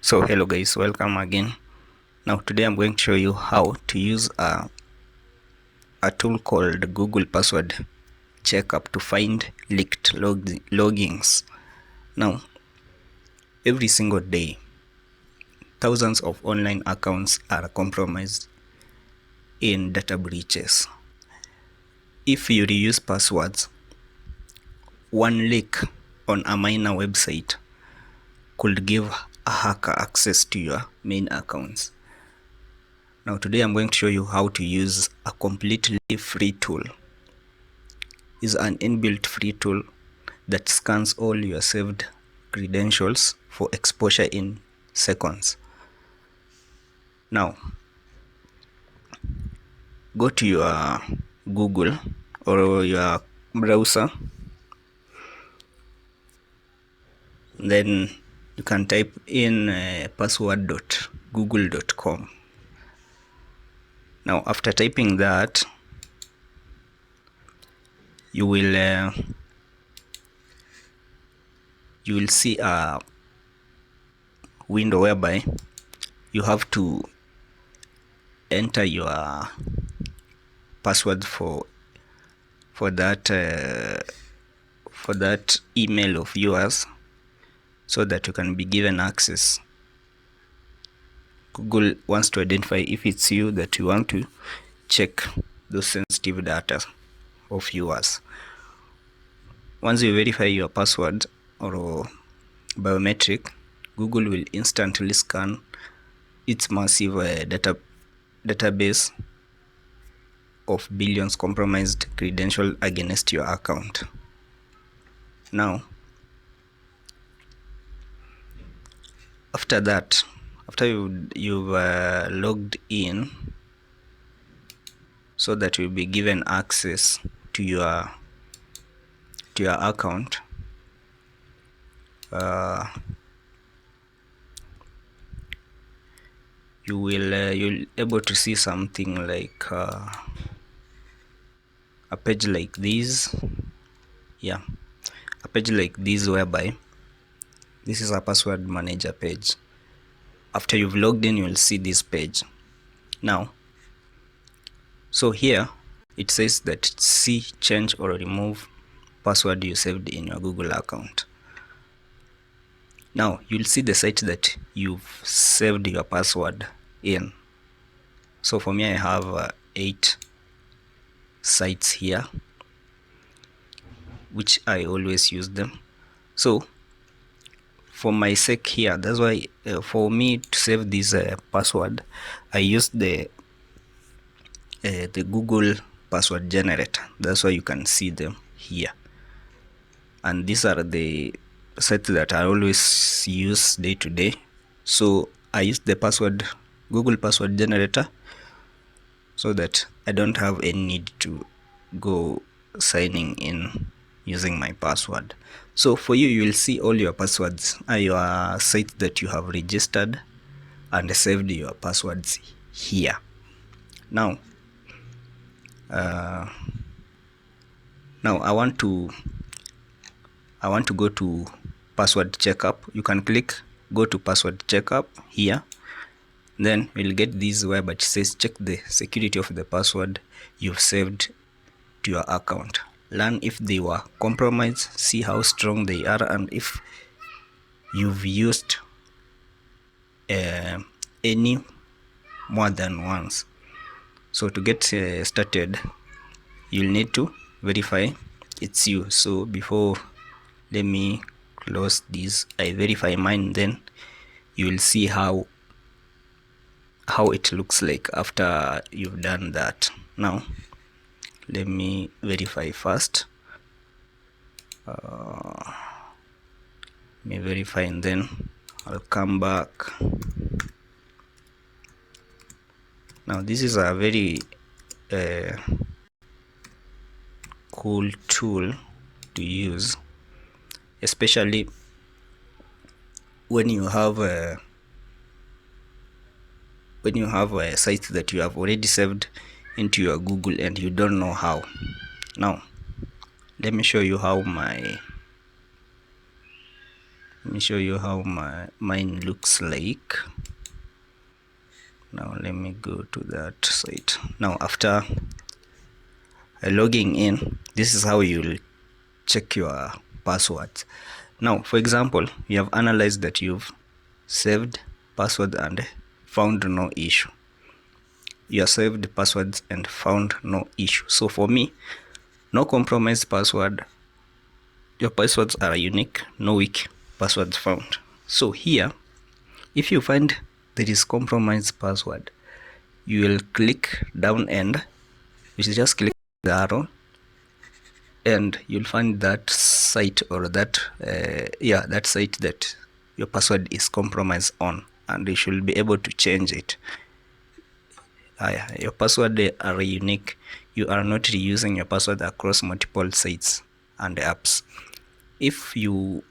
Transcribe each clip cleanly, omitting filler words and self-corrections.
So hello guys, welcome again. Now today I'm going to show you how to use a tool called Google Password Checkup to find leaked logins. Now every single day thousands of online accounts are compromised in data breaches. If you reuse passwords, one leak on a minor website could give a hacker access to your main accounts. Now today I'm going to show you how to use a completely free tool. It's an inbuilt free tool that scans all your saved credentials for exposure in seconds. Now go to your Google or your browser, then you can type in password.google.com. Now after typing that, you will see a window whereby you have to enter your password for that email of yours, so that you can be given access. Google wants to identify if it's you that you want to check those sensitive data of yours. Once you verify your password or biometric, Google will instantly scan its massive database of billions compromised credentials against your account. Now after that, after you've logged in, so that you'll be given access to your account, you'll able to see something like a page like this. A page like this, whereby this is a password manager page. After you've logged in, you'll see this page. Now, so here it says that see, change or remove password you saved in your Google account. Now you'll see the site that you've saved your password in. So for me, I have 8 sites here, which I always use them. So for my sake here, that's why for me to save this password, I use the Google password generator. That's why you can see them here, and these are the sites that I always use day to day. So I use the Google password generator, so that I don't have any need to go signing in using my password. So for you, you will see all your passwords, your sites that you have registered and saved your passwords here. Now I want to go to password checkup. You can click go to password checkup here, then we'll get this web that says check the security of the password you've saved to your account. Learn if they were compromised, see how strong they are, and if you've used any more than once. So to get started, you'll need to verify it's you. So before, let me close this. I verify mine, then you will see how it looks like after you've done that. Now let me verify first. Let me verify, and then I'll come back. Now this is a very cool tool to use, especially when you have sites that you have already saved into your Google and you don't know how. Now let me show you how my Let me show you how mine looks like. Now let me go to that site. Now after logging in, this is how you'll check your passwords. Now for example, you have analyzed that you've saved password and found no issue. You have saved passwords and found no issue. So for me, no compromised password. Your passwords are unique, no weak passwords found. So here, if you find there is compromised password, you will click down and you should just click the arrow and you'll find that site or that that site that your password is compromised on, and you should be able to change it. Your password are unique. You are not reusing your password across multiple sites and apps. If you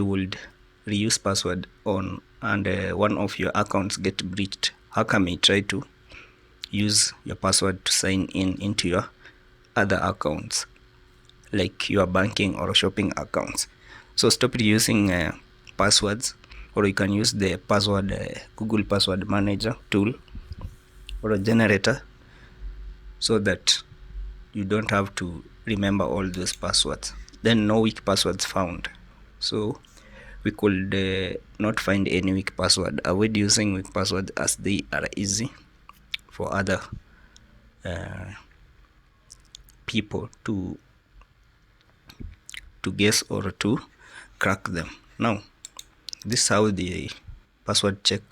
would reuse password on and one of your accounts get breached, hacker may try to use your password to sign in into your other accounts like your banking or shopping accounts. So stop using passwords, or you can use the password Google password manager tool or a generator, so that you don't have to remember all those passwords. Then no weak passwords found. So we could not find any weak password. Avoid using weak password as they are easy for other people to guess or to crack them. Now this is how the password check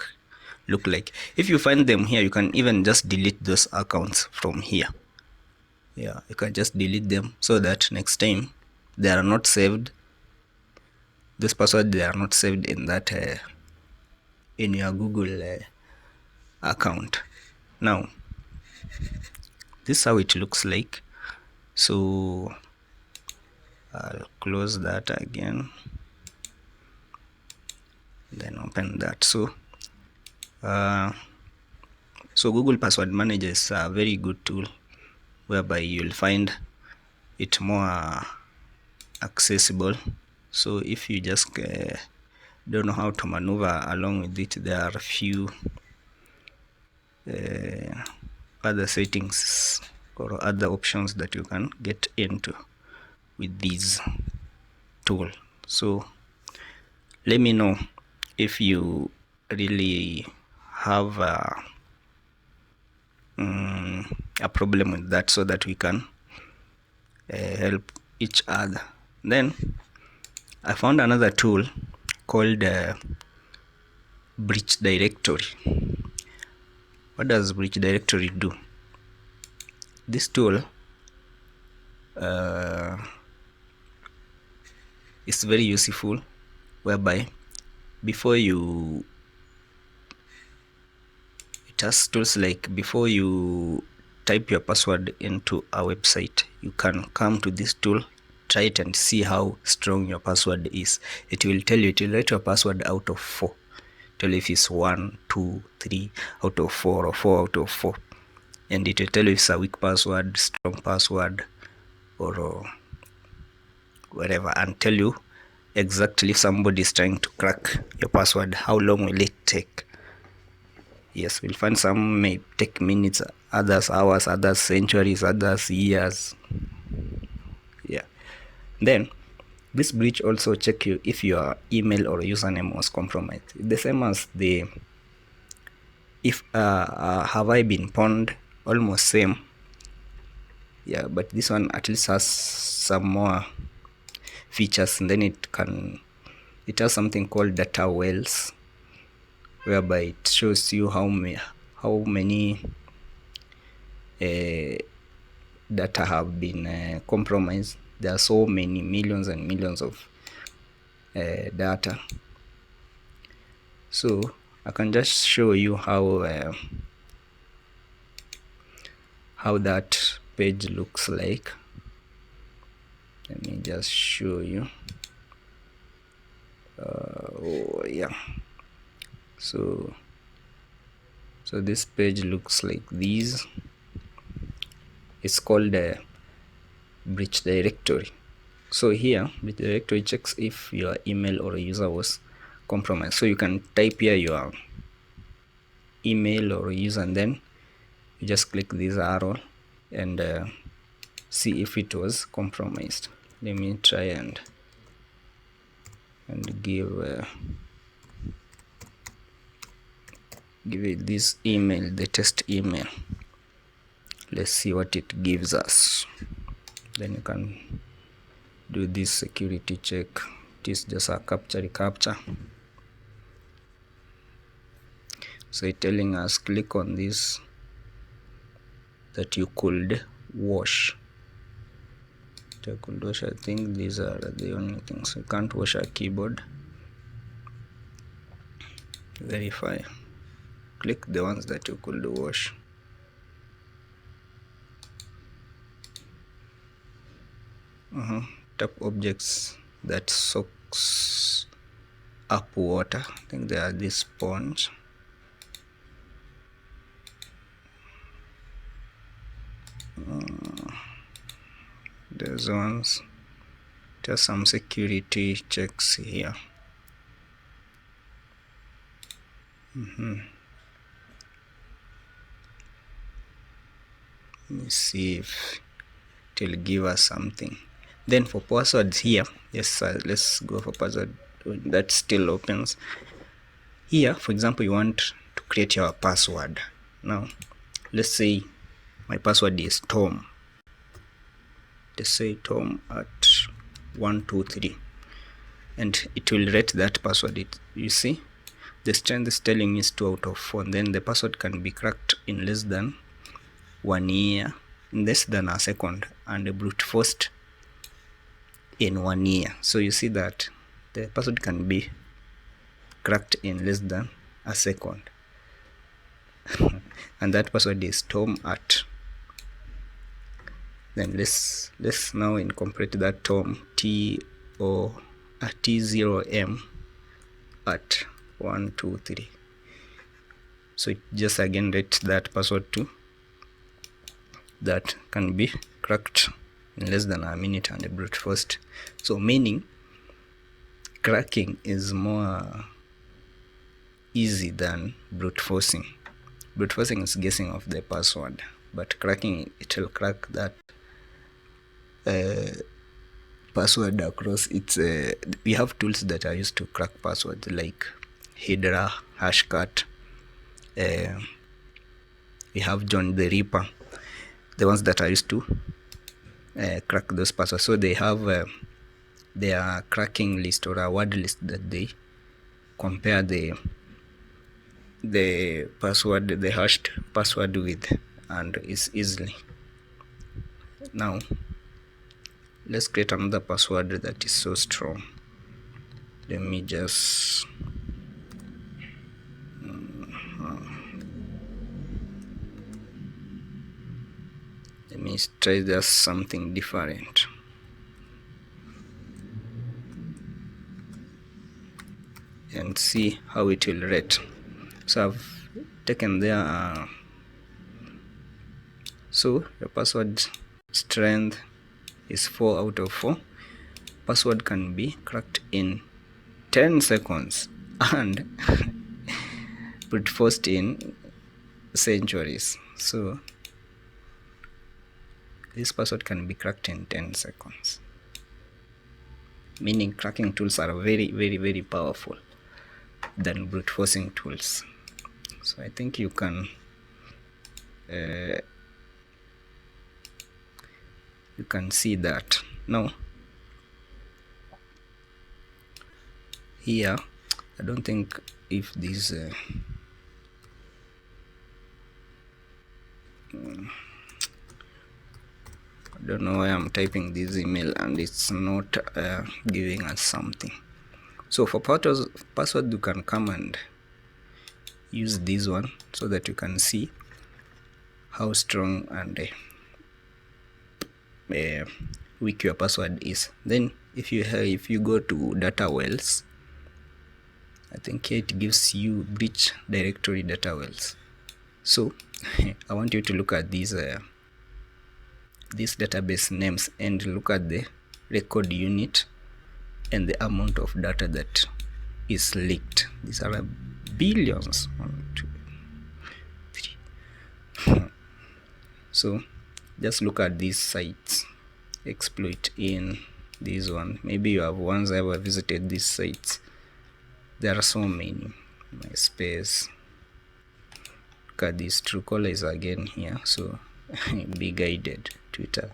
look like. If you find them here, you can even just delete those accounts from here. Yeah, you can just delete them so that next time they are not saved. This password, they are not saved in that in your Google account. Now this is how it looks like. So I'll close that again, then open that. So Google Password Manager is a very good tool whereby you'll find it more accessible. So if you just don't know how to maneuver along with it, there are a few other settings or other options that you can get into with this tool. So let me know if you really have a problem with that, so that we can help each other. Then I found another tool called breach directory. What does breach directory do? This tool is very useful, whereby before you, it has tools like before you type your password into a website, you can come to this tool, try it and see how strong your password is. It will tell you, it will rate your password out of 4. Tell you if it's 1, 2, 3 out of 4 or 4 out of 4. And it will tell you if it's a weak password, strong password, or whatever, and tell you exactly if somebody is trying to crack your password, how long will it take. Yes, we'll find some may take minutes, others hours, others centuries, others years. Yeah. Then this breach also check you if your email or username was compromised. The same as the if have I been pwned, almost same. Yeah, but this one at least has some more features, and then it has something called data wells, whereby it shows you how many data have been compromised. There are so many millions and millions of data. So I can just show you how that page looks like. Let me just show you. Yeah. So this page looks like this. It's called breach directory. So here the directory checks if your email or user was compromised. So you can type here your email or user, and then you just click this arrow and see if it was compromised. Let me try and give it this email, the test email. Let's see what it gives us. Then you can do this security check. It is just a captcha. So it's telling us click on this that you could wash. I think these are the only things. You can't wash a keyboard. Verify. Click the ones that you could wash. Tap objects that soaks up water. I think they are this sponge. There's ones. There's some security checks here. Let me see if it will give us something. Then for passwords here, yes, let's go for password. That still opens. Here, for example, you want to create your password. Now, let's say my password is Tom. Let's say Tom at 123, and it will rate that password. You see, the strength is telling me is 2 out of 4. Then the password can be cracked in less than 1 year, in less than a second, and brute forced in 1 year. So you see that the password can be cracked in less than a second. And that password is Tom at. Then let's now incorporate that Tom T0M at 123. So it just again rates that password to that can be cracked in less than a minute and brute forced. So meaning cracking is more easy than brute forcing. Brute forcing is guessing of the password, but cracking, it will crack that password across. It's we have tools that are used to crack passwords like Hydra, Hashcat. We have John the Ripper, the ones that are used to crack those passwords. So they have their cracking list or a word list that they compare the password, the hashed password with, and is easily. Now let's create another password that is so strong. Let me just let me try just something different. And see how it will rate. So I've taken there so the password strength is 4 out of 4. Password can be cracked in 10 seconds and brute forced in centuries. So this password can be cracked in 10 seconds, meaning cracking tools are very, very, very powerful than brute forcing tools. So I think you can see that. Now here I don't think if this I don't know why I'm typing this email and it's not giving us something. So for password you can come and use this one so that you can see how strong and weak your password is. Then if you go to data wells, I think here it gives you breach directory data wells. So I want you to look at these database names and look at the record unit, and the amount of data that is leaked. These are billions. 1, 2, 3. So just look at these sites. Exploit in this one. Maybe you have once ever visited these sites. There are so many. MySpace. Look at this. Truecaller is again here. So be guided. Twitter.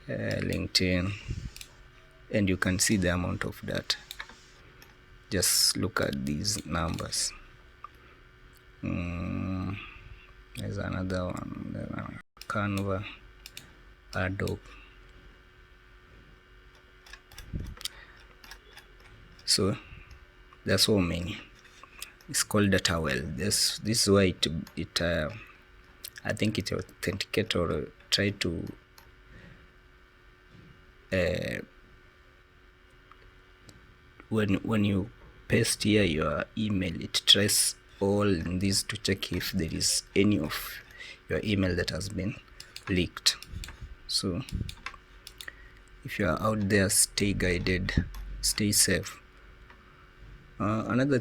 LinkedIn. And you can see the amount of data. Just look at these numbers. There's another one. Canva. Adobe. So there's so many. It's called data well. This is why it I think it authenticate or try to when you paste here your email, it tries all in this to check if there is any of your email that has been leaked. So if you are out there, stay guided, stay safe. Another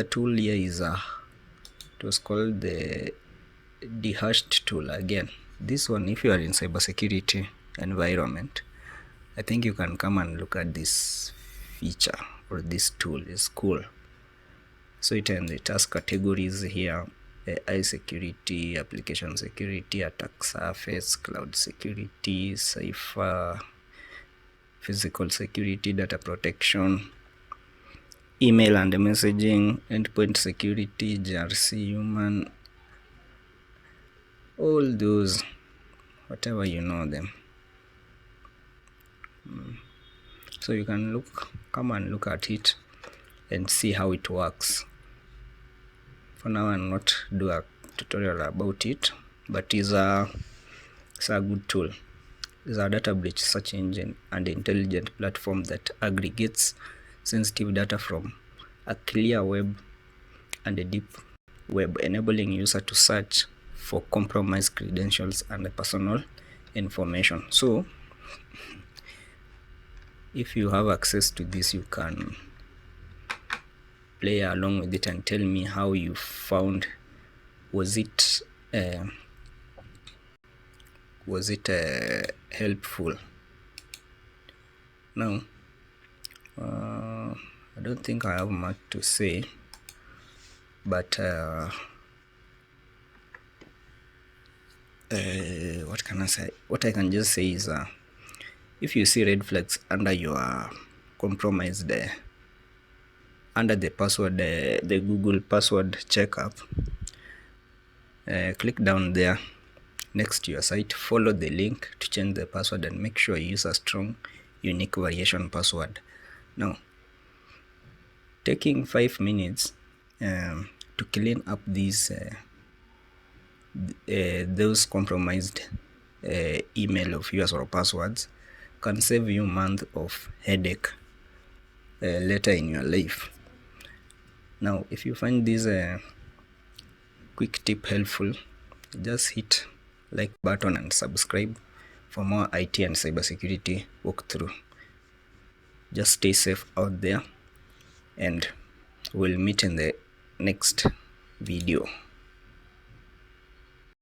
tool here is it was called the dehashed tool. Again, this one, if you are in cybersecurity environment, I think you can come and look at this feature, or this tool is cool. So it has categories here: AI security, application security, attack surface, cloud security, cipher, physical security, data protection, email and messaging, endpoint security, GRC, human, all those, whatever you know them. So you can come and look at it and see how it works. For now, I'll not do a tutorial about it, but it's a good tool. It's a data breach search engine and intelligent platform that aggregates sensitive data from a clear web and a deep web, enabling user to search for compromised credentials and personal information. So if you have access to this, you can play along with it and tell me how you found. Was it helpful? Now I don't think I have much to say, but what can I say? What I can just say is if you see red flags under your compromised under the password, the Google password checkup, click down there next to your site, follow the link to change the password, and make sure you use a strong, unique variation password. Now, taking 5 minutes to clean up these those compromised email of yours or passwords can save you months of headache later in your life. Now, if you find this quick tip helpful, just hit like button and subscribe for more IT and cybersecurity walkthrough. Just stay safe out there, and we'll meet in the next video.